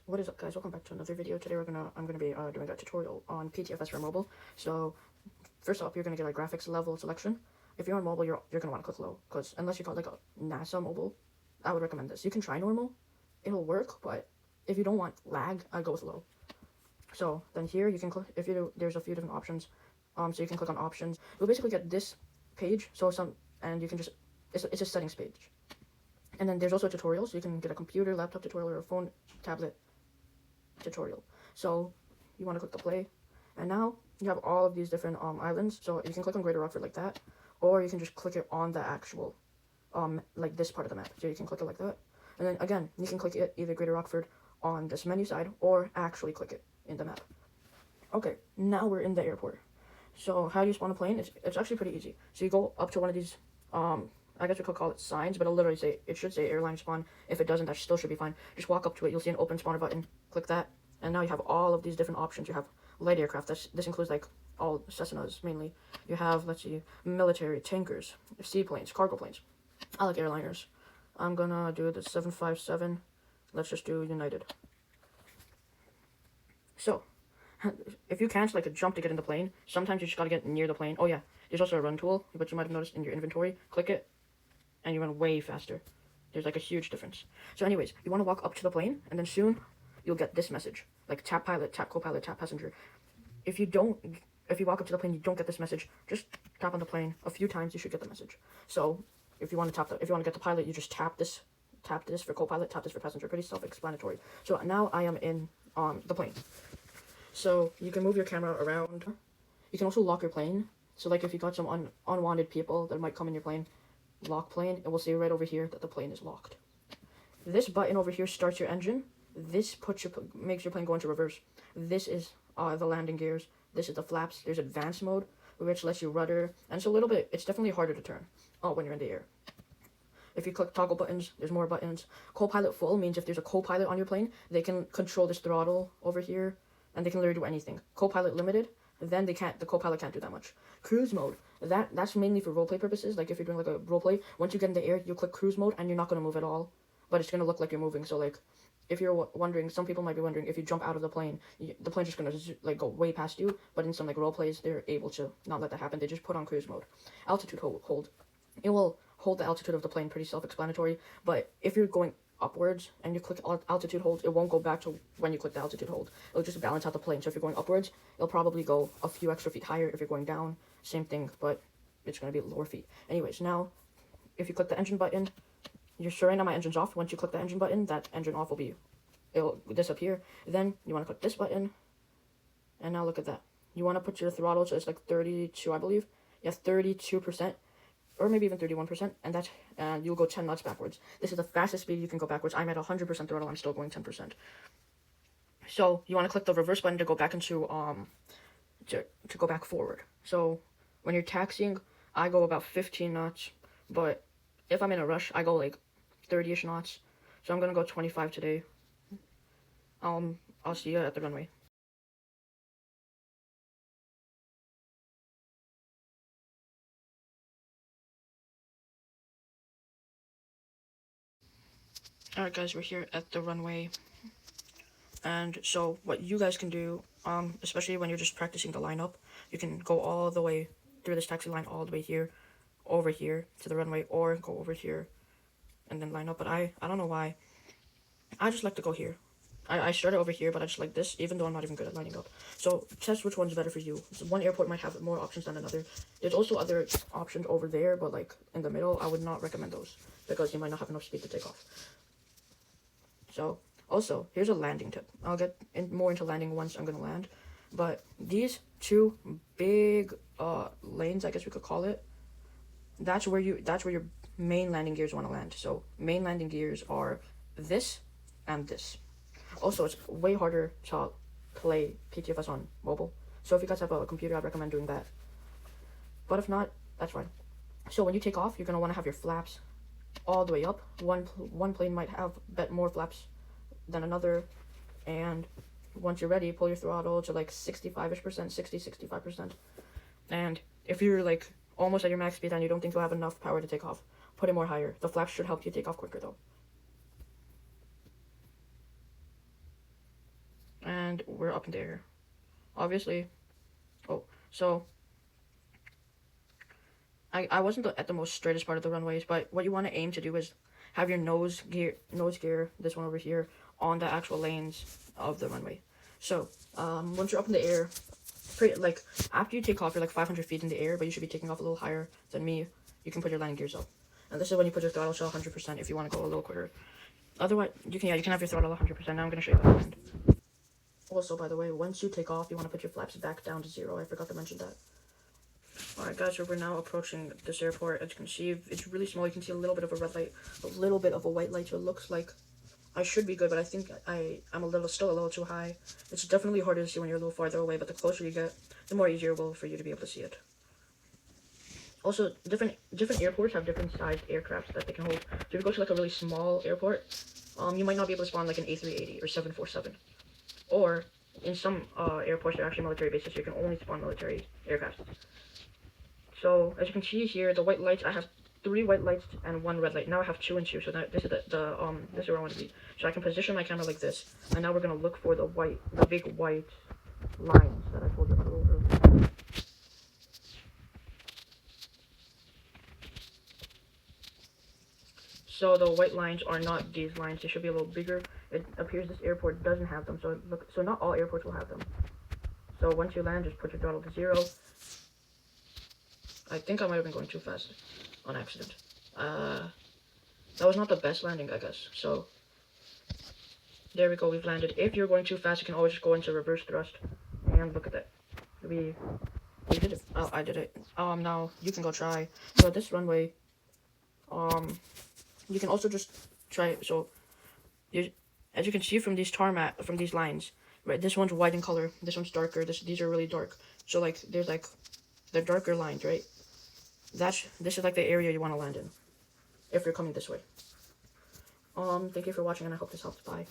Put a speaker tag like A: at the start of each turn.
A: What is up, guys? Welcome back to another video. Today I'm gonna be doing a tutorial on PTFS for mobile. So first off, you're gonna get a graphics level selection. If you're on mobile, you're gonna want to click low, because unless you got like a NASA mobile, I would recommend this. You can try normal, it'll work, but if you don't want lag, I'd go with low. So then here you can click, there's a few different options. So you can click on options. You'll basically get this page. And you can just it's a settings page. And then there's also tutorials. You can get a computer, laptop tutorial, or a phone, tablet tutorial. So you want to click the play, and now you have all of these different islands. So you can click on Greater Rockford like that, or you can just click it on the actual like this part of the map. So you can click it like that, and then again you can click it either Greater Rockford on this menu side, or actually click it in the map. Okay, now we're in the airport. So how do you spawn a plane? It's actually pretty easy. So you go up to one of these I guess we could call it signs, but it should say airline spawn. If it doesn't, that still should be fine. Just walk up to it, you'll see an open spawner button, click that, and now you have all of these different options. You have light aircraft, this includes like all Cessnas mainly. You have, let's see, military, tankers, seaplanes, cargo planes. I like airliners. I'm gonna do the 757, let's just do United. So, if you can't like jump to get in the plane, sometimes you just gotta get near the plane. Oh yeah, there's also a run tool, which you might have noticed in your inventory. Click it, and you run way faster. There's like a huge difference. So anyways, you want to walk up to the plane, and then soon you'll get this message, like tap pilot, tap co-pilot, tap passenger. If you walk up to the plane, you don't get this message, just tap on the plane a few times, you should get the message. So if you want to get the pilot, you just tap this for co-pilot, tap this for passenger. Pretty self-explanatory. So now I am in the plane. So you can move your camera around. You can also lock your plane. So like if you got some unwanted people that might come in your plane, lock plane, it will say right over here that the plane is locked. This button over here starts your engine. This makes your plane go into reverse. This is the landing gears. This is the flaps. There's advanced mode, which lets you rudder, and it's definitely harder to turn when you're in the air. If you click toggle buttons, there's more buttons. Co-pilot full means if there's a co-pilot on your plane, they can control this throttle over here, and they can literally do anything. Co-pilot limited, then the co-pilot can't do that much. Cruise mode, that's mainly for roleplay purposes. Like if you're doing like a roleplay, once you get in the air, you click cruise mode, and you're not going to move at all, but it's going to look like you're moving. So like, if you're wondering, some people might be wondering, if you jump out of the plane, the plane's just going to like go way past you, but in some like roleplays, they're able to not let that happen. They just put on cruise mode. Altitude hold. It will hold the altitude of the plane, pretty self-explanatory, but if you're going upwards and you click altitude hold, it won't go back to when you click the altitude hold. It'll just balance out the plane. So if you're going upwards, it'll probably go a few extra feet higher. If you're going down, same thing, but it's going to be lower feet. Anyways, now if you click the engine button, you're sure right now my engine's off. Once you click the engine button, that engine off it'll disappear. Then you want to click this button, and now look at that. You want to put your throttle to, it's like 32, I believe. Yeah, 32%. Or maybe even 31%, and you'll go 10 knots backwards. This is the fastest speed you can go backwards. I'm at 100% throttle, I'm still going 10%. So you want to click the reverse button to go back into, to go back forward. So when you're taxiing, I go about 15 knots, but if I'm in a rush, I go like 30-ish knots. So I'm going to go 25 today. I'll see you at the runway. Alright guys, we're here at the runway, and so what you guys can do, especially when you're just practicing the lineup, you can go all the way through this taxi line, all the way here, over here to the runway, or go over here and then line up. But I don't know why, I just like to go here. I started over here, but I just like this, even though I'm not even good at lining up. So test which one's better for you. So one airport might have more options than another. There's also other options over there, but like in the middle, I would not recommend those, because you might not have enough speed to take off. So, also, here's a landing tip. I'll get more into landing once I'm gonna land. But these two big lanes, I guess we could call it, that's where your main landing gears want to land. So main landing gears are this and this. Also, it's way harder to play PTFS on mobile. So if you guys have a computer, I'd recommend doing that. But if not, that's fine. So when you take off, you're gonna want to have your flaps all the way up. One plane might have more flaps than another, and once you're ready, pull your throttle to like 65%, 65%. And if you're like almost at your max speed and you don't think you'll have enough power to take off, put it more higher. The flaps should help you take off quicker though. and we're up in the air. Obviously, oh, so I wasn't at the most straightest part of the runways, but what you want to aim to do is have your nose gear, this one over here, on the actual lanes of the runway. So, once you're up in the air, like, after you take off, you're like 500 feet in the air, but you should be taking off a little higher than me. You can put your landing gears up. And this is when you put your throttle to 100% if you want to go a little quicker. Otherwise, you can have your throttle 100%. Now I'm going to show you how to land. Also, by the way, once you take off, you want to put your flaps back down to 0. I forgot to mention that. Alright guys, so we're now approaching this airport. As you can see, it's really small. You can see a little bit of a red light, a little bit of a white light, so it looks like I should be good, but I think I'm still a little too high. It's definitely harder to see when you're a little farther away, but the closer you get, the more easier it will for you to be able to see it. Also, different airports have different sized aircrafts that they can hold. So if you go to like a really small airport, you might not be able to spawn like an A380 or 747. Or in some airports, they're actually military bases, so you can only spawn military aircraft. So as you can see here, the white lights, I have 3 white lights and 1 red light. Now I have 2 and 2, so this is this is where I want to be. So I can position my camera like this, and now we're gonna look for the big white lines that I told you about a little earlier. So the white lines are not these lines; they should be a little bigger. It appears this airport doesn't have them, so not all airports will have them. So once you land, just put your throttle to 0. I think I might have been going too fast on accident. That was not the best landing, I guess. So there we go, we've landed. If you're going too fast, you can always just go into reverse thrust. And look at that. We did it. Oh, I did it. Now you can go try. So this runway, you can also just try. So as you can see from these lines, right? This one's white in color. This one's darker. These are really dark. So like there's like the darker lines, right? This is like the area you want to land in if you're coming this way. Thank you for watching, and I hope this helps. Bye.